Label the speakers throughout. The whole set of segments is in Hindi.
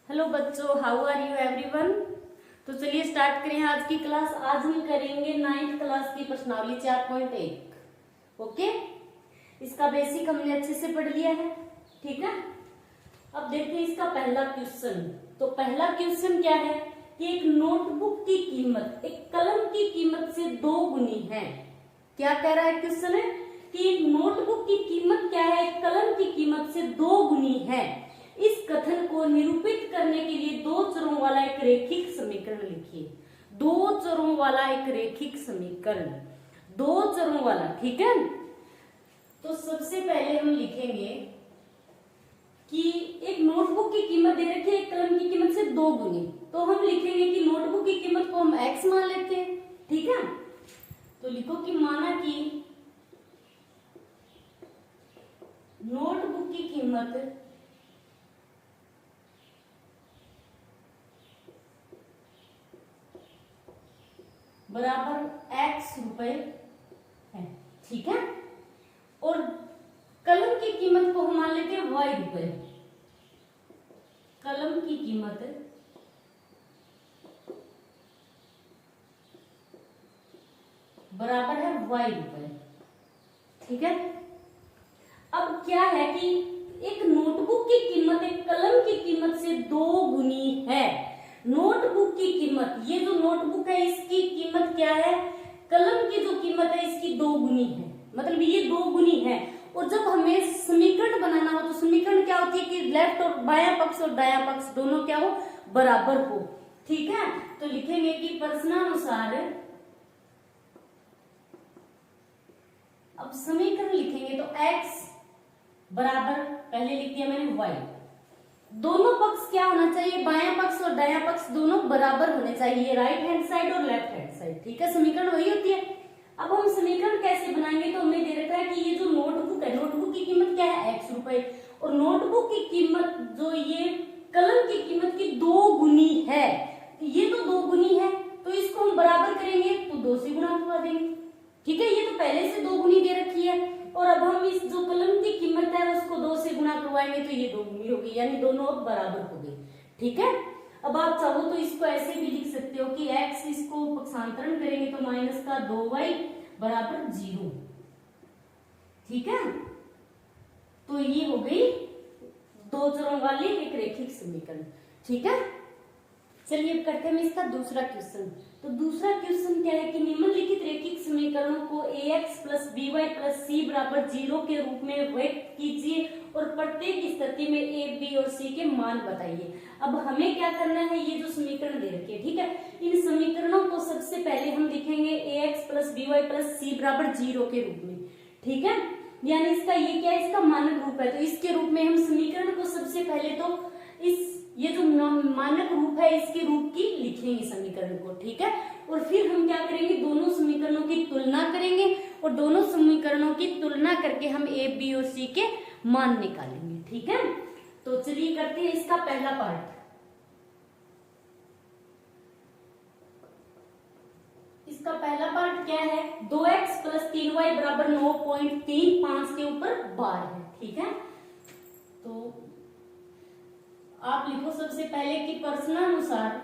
Speaker 1: हेलो बच्चों, हाउ आर यू एवरीवन। तो चलिए स्टार्ट करें आज की क्लास। आज हम करेंगे 9th क्लास की प्रश्नावली 4.1। ओके, इसका बेसिक हमने अच्छे से पढ़ लिया है। ठीक है, अब देखते हैं इसका पहला क्वेश्चन। तो पहला क्वेश्चन क्या है कि एक नोटबुक की कीमत एक कलम की कीमत से 2 गुनी है। क्या कह रहा है क्वेश्चन है कि एक नोटबुक की कीमत क्या है, एक कलम की कीमत से 2 गुनी है। इस कथन को निरूपित करने के लिए 2 चरों वाला एक रैखिक समीकरण लिखिए। 2 चरों वाला एक रैखिक समीकरण, 2 चरों वाला। ठीक है, तो सबसे पहले हम लिखेंगे कि एक नोटबुक की कीमत दे रखी है एक कलम की कीमत से 2 गुनी। तो हम लिखेंगे कि नोटबुक की कीमत को हम x मान लेते हैं। ठीक है, तो लिखो कि माना कि नोटबुक की कीमत बराबर x रुपए है। ठीक है, और कलम की कीमत को हम मान लेते हैं y रुपए। कलम की कीमत बराबर है y रुपए। ठीक है, अब क्या है कि एक नोटबुक की कीमत एक कलम की कीमत से 2 गुनी है। नोटबुक की कीमत, ये जो नोटबुक है इसकी कीमत क्या है, कलम की जो कीमत है इसकी 2 गुनी है। मतलब ये 2 गुनी है। और जब हमें समीकरण बनाना हो तो समीकरण क्या होती है कि लेफ्ट और बायां पक्ष और दायां पक्ष दोनों क्या हो, बराबर हो। ठीक है, तो लिखेंगे कि प्रश्नानुसार, अब समीकरण लिखेंगे तो x बराबर, पहले लिख दिया मैंने y। दोनों पक्ष क्या होना चाहिए, बायां पक्ष और दायां पक्ष दोनों बराबर होने चाहिए, राइट हैंड साइड और लेफ्ट हैंड साइड। ठीक है, समीकरण वही होती है। अब हम समीकरण कैसे बनाएंगे, तो हमें दे रखा है कि ये जो नोटबुक है, नोटबुक की कीमत क्या है, x रुपए, और नोटबुक की कीमत जो ये कलम की कीमत की 2 गुनी है। ये तो 2 गुनी है, तो इसको हम बराबर करेंगे तो 2 से गुणा करवा देंगे। ठीक है, ये तो पहले से 2 गुनी दे रखी है, और अब हम इस जो कलम की कीमत है उसको 2 से गुणा करवाएंगे तो ये 2 गुनी होगी, यानी दोनों अब बराबर हो गए। ठीक है, अब आप चाहो तो इसको ऐसे भी लिख सकते हो कि x, इसको पक्षांतरण करेंगे तो माइनस का 2y बराबर 0। ठीक है, तो ये हो गई 2 चरों वाली एक रैखिक समीकरण। ठीक है, चलिए अब करते हैं इसका दूसरा क्वेश्चन। तो दूसरा क्वेश्चन क्या है कि निम्नलिखित रैखिक समीकरणों को ax plus by plus c बराबर 0 के रूप में व्यक्त कीजिए और प्रत्येक स्थिति में a, b और c के मान बताइए। अब हमें क्या करना है, ये जो समीकरण दे रखे हैं, ठीक है, इन समीकरणों को सबसे पहले हम लिखेंगे ax plus by plus c बराबर 0 के रूप में। ठीक है, यानी इसका ये क्या है, इसका मानक रूप है, तो इसके रूप में हम समीकरण को सबसे पहले तो ये जो मानक रूप है इसके रूप की लिखेंगे समीकरण को। ठीक है, और फिर हम क्या करेंगे, दोनों समीकरणों की तुलना करेंगे, और दोनों समीकरणों की तुलना करके हम a, b और c के मान निकालेंगे। ठीक है, तो चलिए करते हैं इसका पहला पार्ट। इसका पहला पार्ट क्या है, 2x प्लस 3y बराबर 9.35 के ऊपर बार है। ठीक है, तो आप लिखो सबसे पहले कि प्रश्नानुसार,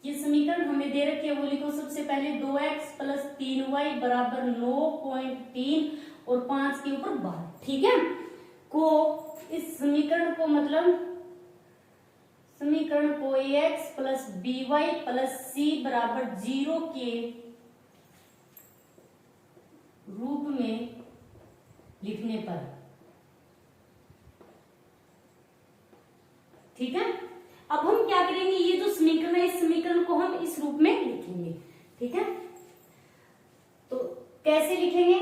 Speaker 1: ये समीकरण हमें दे रखी है वो लिखो सबसे पहले 2x प्लस 3y बराबर 9.3 और 5 के ऊपर 12। ठीक है, को इस समीकरण को मतलब समीकरण को ax plus by plus c बराबर 0 के रूप में लिखने पर, ठीक है, अब हम क्या करेंगे, ये जो समीकरण है इस समीकरण को हम इस रूप में लिखेंगे। ठीक है, तो कैसे लिखेंगे,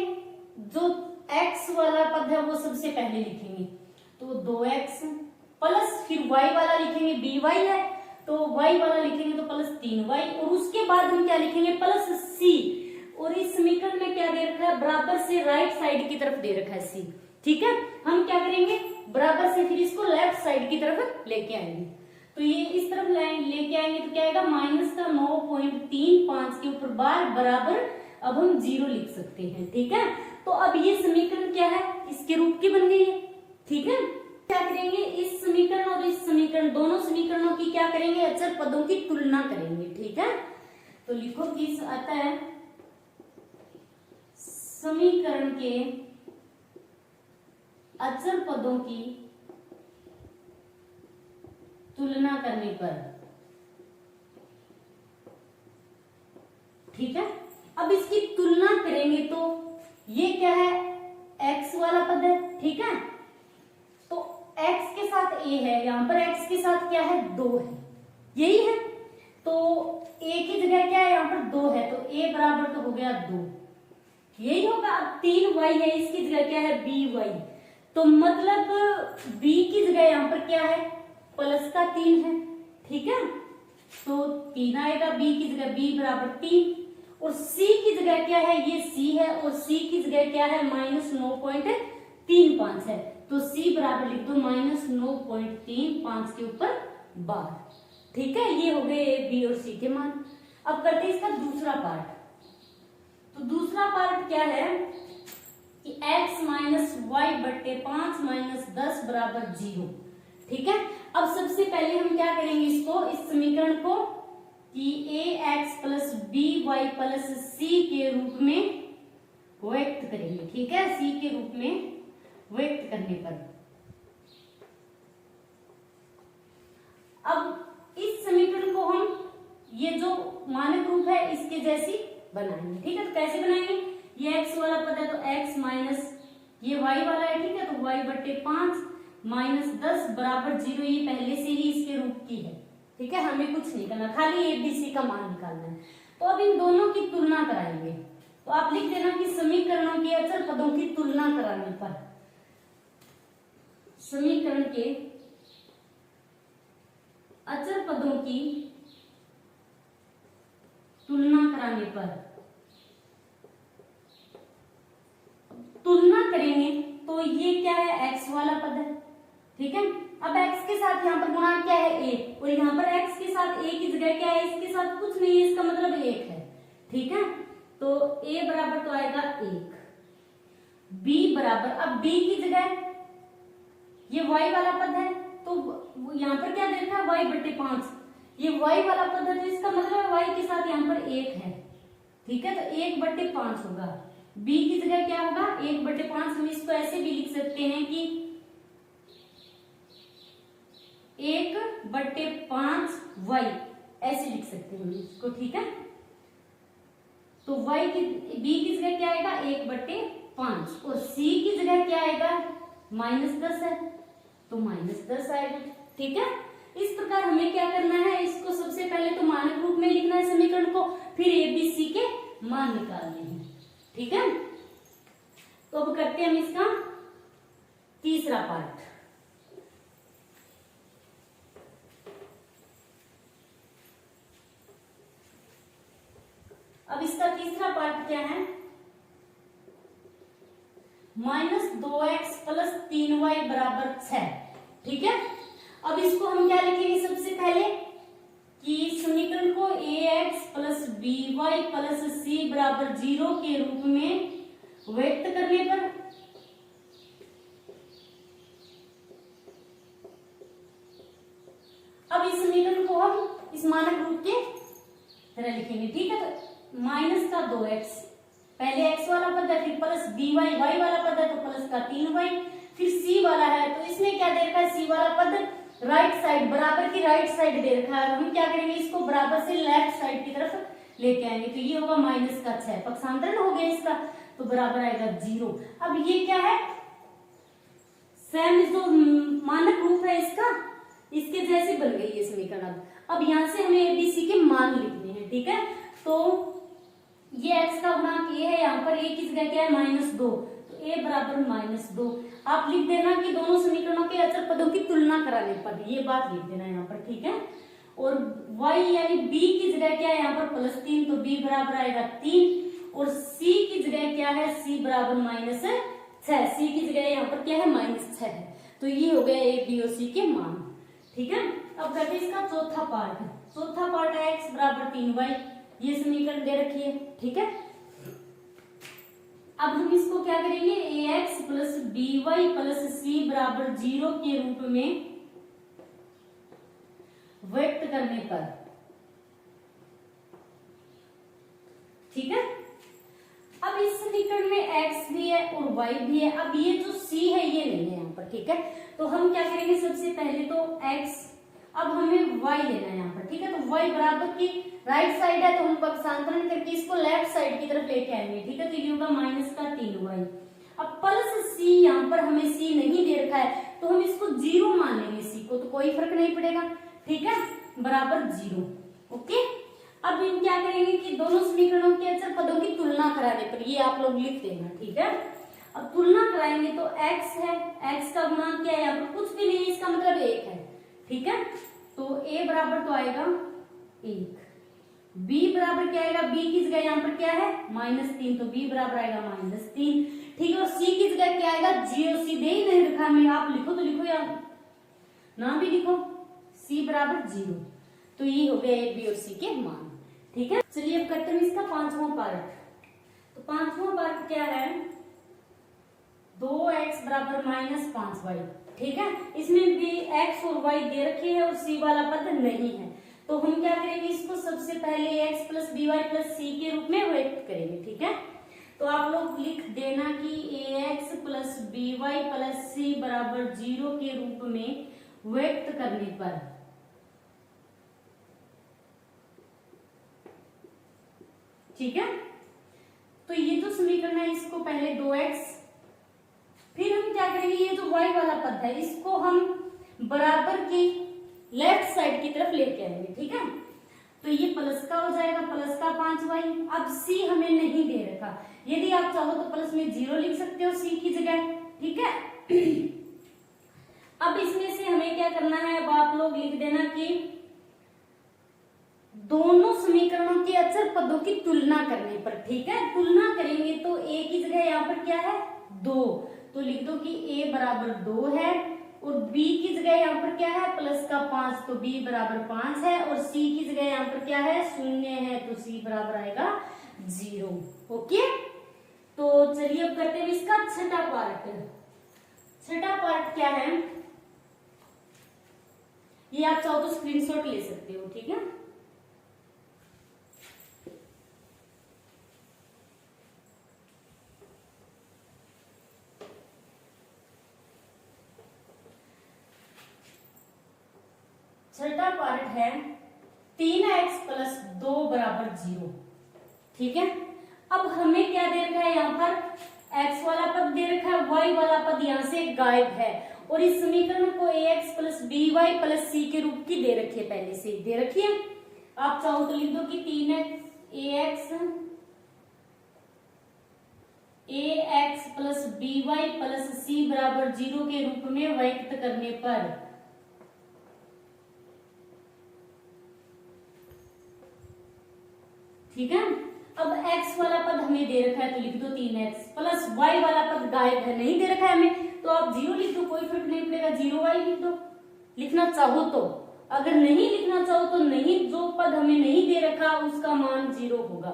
Speaker 1: जो x वाला पद है वो सबसे पहले लिखेंगे, तो 2x प्लस फिर y वाला लिखेंगे, by है तो y वाला लिखेंगे तो प्लस 3y, और उसके बाद हम क्या लिखेंगे, प्लस c, और इस समीकरण में क्या दे रखा है, बराबर से राइट साइड की तरफ दे रखा है c। ठीक है, हम क्या करेंगे, बराबर से फिर इसको लेफ्ट साइड की तरफ लेके आएंगे, तो ये इस तरफ लेके आएंगे तो क्या आएगा, माइनस का 9.35 के ऊपर बार बराबर, अब हम 0 लिख सकते हैं। ठीक है, तो अब ये समीकरण क्या है, इसके रूप की बन गई है। ठीक है, क्या करेंगे, इस समीकरण और इस समीकरणों की क्या करेंगे, अचर पदों की तुलना करेंगे। ठीक है, तो लिखो कि आता है समीकरण के अचर पदों की तुलना करने पर। ठीक है, अब इसकी तुलना करेंगे तो ये क्या है, x वाला पद है। ठीक है, तो x के साथ a है, यहां पर x के साथ क्या है, 2 है, यही है। तो a की जगह क्या है, यहां पर 2 है, तो a बराबर तो हो गया 2, यही होगा। अब 3y है, इसकी जगह क्या है, by, तो मतलब b की जगह यहां पर क्या है, प्लस का 3 है। ठीक है, तो 3 आएगा, b की जगह b बराबर 3, और c की जगह क्या है, ये c है, और c की जगह क्या है, -9.35 है, तो c बराबर लिख दो -9.35 के ऊपर 12। ठीक है, ये हो गए a, b और c के मान। अब करते हैं इसका दूसरा पार्ट। तो दूसरा पार्ट क्या है कि x माइनस वाई बट्टे 5 माइनस 10 बराबर 0। ठीक है, अब सबसे पहले हम क्या करेंगे, इसको, इस समीकरण को कि ax plus by plus c के रूप में व्यक्त करेंगे। ठीक है, c के रूप में व्यक्त करने पर अब इस समीकरण को हम, ये जो मानक रूप है इसके जैसी बनाएंगे। ठीक है, तो कैसे बनाएंगे, ये x वाला पद है तो x माइनस ये y वाला है। ठीक है, तो y बट्टे 5 माइनस 10 बराबर 0, ये पहले से ही इसके रूप की है। ठीक है, हमें कुछ नहीं करना, खाली ए बी सी का मान निकालना है। तो अब इन दोनों की तुलना कराएंगे, तो आप लिख देना कि समीकरणों के अचर पदों की तुलना कराने पर, समीकरण के अचर पदों की तुलना कराने पर, तुलना करेंगे तो ये क्या है, x वाला पद है। ठीक है, अब x के साथ यहाँ पर गुणा क्या है, a, और यहाँ पर x के साथ a की जगह क्या है, इसके साथ कुछ नहीं है, इसका मतलब 1 है। ठीक है, तो a बराबर तो आएगा 1, b बराबर, अब b की जगह ये y वाला पद है, तो यहाँ पर क्या देखा है, y बट्टे 5, ये y वाला पद है, तो इसका मतलब y के साथ यहाँ पर 1 है। ठीक है, तो 1 बट्टे 5 होगा, b की जगह क्या होगा, 1 बट्टे 5। हम इसको ऐसे भी लिख सकते हैं कि 1 बट्टे 5 y, ऐसे लिख सकते हैं इसको। ठीक है, तो y की, b की जगह क्या आएगा, 1 बट्टे 5, और c की जगह क्या आएगा, -10 है, तो -10 आएगा। ठीक है, इस प्रकार हमें क्या करना है, इसको सबसे पहले तो मानक रूप में लिखना है समीकरण को, फिर ए बी सी के मान निकालने हैं। ठीक है, तो अब करते हैं हम इसका तीसरा पार्ट। अब इसका तीसरा पार्ट क्या है, -2x प्लस 3y बराबर 6। ठीक है, अब इसको हम क्या लिखेंगे, सबसे पहले कि समीकरण को ax plus by plus c बराबर 0 के रूप में व्यक्त करने पर, अब इस समीकरण को हम इस मानक रूप के तरह लिखेंगे। ठीक है, तो माइनस का 2x, पहले x वाला पद है, फिर प्लस by, y वाला पद है तो प्लस का 3y, फिर c वाला है, तो इसमें क्या दे रखा है, c वाला पद राइट साइड, बराबर की राइट साइड दे रखा है, हम क्या करेंगे, इसको बराबर से लेफ्ट साइड की तरफ लेके आएंगे, तो ये होगा माइनस का 6, पक्षांतरण हो गया इसका, तो बराबर आएगा 0। अब ये क्या है, सेम जो मानक रूप है इसका, इसके जैसे बन गई ये समीकरण। अब यहाँ से हमें एबीसी के मान लिखने हैं। ठीक है, तो ये x का गुणांक a है, यहाँ पर a की जगह क्या है, -2, तो a बराबर -2। आप लिख देना कि दोनों समीकरणों के अचर पदों की तुलना कराने पर, ये बात लिख देना यहाँ पर। ठीक है, और y यानी b की जगह क्या है, यहाँ पर +3, तो b बराबर आएगा 3, और c की जगह क्या है, c बराबर -6, c की जगह यहाँ पर क्या है, -6 है। तो ये हो गया a, b और c के मान। ठीक है, अब करते हैं इसका चौथा पार्ट। चौथा पार्ट है x बराबर 3y, ये समीकरण दे रखी है। ठीक है, अब हम इसको क्या करेंगे, ax plus by plus c बराबर 0 के रूप में व्यक्त करने पर। ठीक है, अब इस समीकरण में x भी है और y भी है। अब ये जो c है ये नहीं है यहाँ पर। ठीक है, तो हम क्या करेंगे, सबसे पहले तो x, अब हमें y लेना है यहाँ पर। ठीक है, तो y बराबर की राइट साइड है तो हम पक्षांतरण करके इसको लेफ्ट साइड की तरफ लेके आएंगे। ठीक है, तो ये होगा माइनस का 3y। अब प्लस c, यहाँ पर हमें c नहीं दे रखा है तो हम इसको 0 मान लेंगे, c को तो कोई फर्क नहीं पड़ेगा। ठीक है, बराबर 0। ओके, अब हम क्या करेंगे कि दोनों समीकरणों के अचर पदों की तुलना कराने पर, ये आप लोग लिख देना। ठीक है, अब तुलना कराएंगे तो x है, x का गुणांक क्या है, यहाँ पर कुछ भी नहीं है, इसका मतलब 1 है। ठीक है, तो a बराबर तो आएगा 1, b बराबर क्या आएगा, b की जगह यहाँ पर क्या है -3, तो b बराबर आएगा -3। ठीक है, और c की जगह क्या आएगा 0, c दे ही नहीं रखा हमें, आप लिखो तो लिखो या ना भी लिखो, c बराबर 0। तो ये हो गया a, b और c के मान। ठीक है, चलिए अब करते हैं इसका पांचवा पार्ट। तो पांचवा पार्ट क्या है, 2x बराबर -5y। ठीक है, इसमें भी x और y दे रखे हैं और c वाला पद नहीं है, तो हम क्या करेंगे, इसको सबसे पहले x plus b y plus c के रूप में व्यक्त करेंगे। ठीक है, तो आप लोग लिख देना कि ax plus b y plus c बराबर 0 के रूप में व्यक्त करने पर। ठीक है, तो ये जो समीकरण है इसको पहले 2x, फिर हम क्या करेंगे, ये जो y वाला पद है इसको हम बराबर की लेफ्ट साइड की तरफ लेके आएंगे। ठीक है, तो ये प्लस का हो जाएगा, प्लस का 5y। अब c हमें नहीं दे रखा, यदि आप चाहो तो प्लस में 0 लिख सकते हो c की जगह। ठीक है, अब इसमें से हमें क्या करना है, अब आप लोग लिख देना कि दोनों समीकरणों के अचर पदों की तुलना करने पर। ठीक है, तुलना करेंगे तो a की जगह यहाँ पर क्या है 2, तो लिख दो कि a बराबर 2 है, और b की जगह यहाँ पर क्या है प्लस का 5, तो b बराबर 5 है, और c की जगह यहाँ पर क्या है 0 है, तो c बराबर आएगा 0। ओके, तो चलिए अब करते हैं इसका छठा पार्ट। छठा पार्ट क्या है, ये आप चाहो तो स्क्रीनशॉट ले सकते हो। ठीक है, छठा पार्ट है 3x प्लस 2 बराबर 0। ठीक है, अब हमें क्या दे रखा है, यहाँ पर x वाला पद दे रखा है, y वाला पद यहाँ से गायब है, और इस समीकरण को ax plus b y plus c के रूप की दे रखी है, पहले से दे रखी है। आप चाहो तो लिख दो कि 3x plus b y plus c बराबर 0 के रूप में व्यक्त करने पर। ठीक है, अब x वाला पद हमें दे रखा है तो लिख दो 3x, प्लस y वाला पद गायब है, नहीं दे रखा है हमें, तो आप 0 लिख दो, कोई फर्क नहीं पड़ेगा, 0y लिख दो लिखना चाहो तो। अगर नहीं लिखना चाहो तो नहीं, जो पद हमें नहीं दे रखा उसका मान 0 होगा।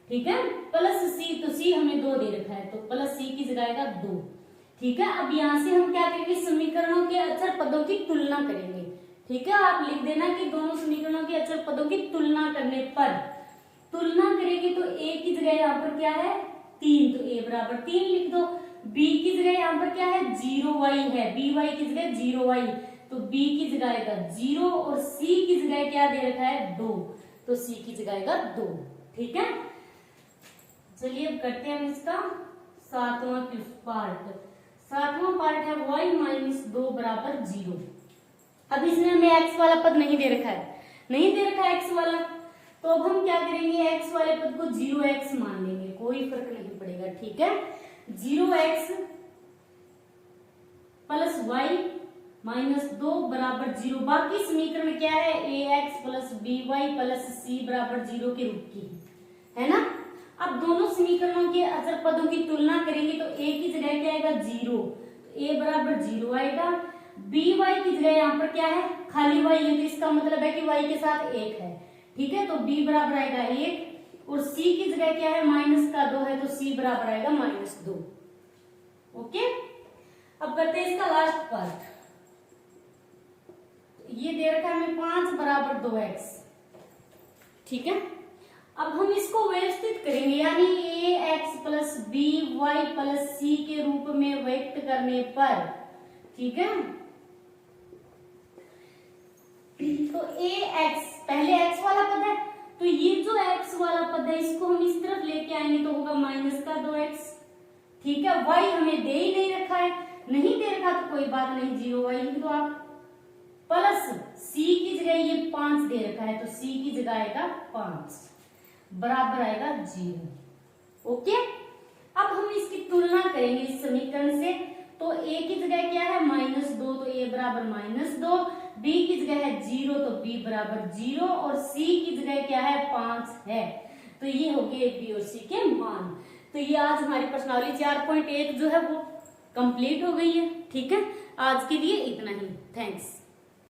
Speaker 1: ठीक है, प्लस c, तो c हमें 2 दे रखा है तो प्लस c की जगह आएगा 2। ठीक है, अब यहाँ से हम क्या करेंगे, समीकरणों के अचर पदों की तुलना करेंगे। ठीक है, आप लिख देना कि दोनों समीकरणों के अचर पदों की तुलना करने पर। तुलना करेंगे तो a की जगह यहाँ पर क्या है 3, तो a बराबर 3 लिख दो। b की जगह यहाँ पर क्या है 0y है, by की जगह 0y, तो b की जगह आएगा 0, और c की जगह क्या दे रखा है 2, तो c की जगह आएगा 2। ठीक है, चलिए अब करते हैं हम इसका सातवां पार्ट। सातवां पार्ट है y - 2 बराबर 0। अब इसमें हमें x वाला पद नहीं दे रखा है, नहीं दे रखा है x वाला, तो अब हम क्या करेंगे, x वाले पद को 0x मान लेंगे, कोई फर्क नहीं पड़ेगा। ठीक है, 0x प्लस y माइनस 2 बराबर 0। बाकी समीकरण क्या है, ax plus by plus c बराबर 0 के रूप की है ना। अब दोनों समीकरणों के अचर पदों की तुलना करेंगे तो a की जगह क्या आएगा 0, तो a बराबर 0 आएगा। by की जगह यहाँ पर क्या है खाली y है, तो इसका मतलब है कि y के साथ 1 है। ठीक है, तो b बराबर आएगा 1, और c की जगह क्या है माइनस का 2 है, तो c बराबर आएगा -2। ओके, अब करते हैं इसका लास्ट पार्ट। ये दे रखा है हमें 5 बराबर 2x, ठीक है। अब हम इसको व्यवस्थित करेंगे, यानी ax plus by plus c के रूप में व्यक्त करने पर, ठीक है। तो ax पहले x वाला पद है, तो ये जो x वाला पद है इसको हम इस तरफ लेके आएंगे तो होगा माइनस का 2x, ठीक है। y हमें दे ही नहीं रखा है, नहीं दे रखा तो कोई बात नहीं, 0y लिख दो आप, प्लस c की जगह ये 5 दे रखा है तो c की जगह आएगा 5 बराबर आएगा 0। ओके, अब हम इसकी तुलना करेंगे इस समीकरण से, तो a की जगह क्या है -2, तो a बराबर -2, b की जगह है 0 तो b बराबर 0, और c की जगह क्या है 5 है। तो ये हो गए b और c के मान। तो ये आज हमारी प्रश्नावली 4.1 जो है वो कंप्लीट हो गई है, ठीक है। आज के लिए इतना ही, थैंक्स।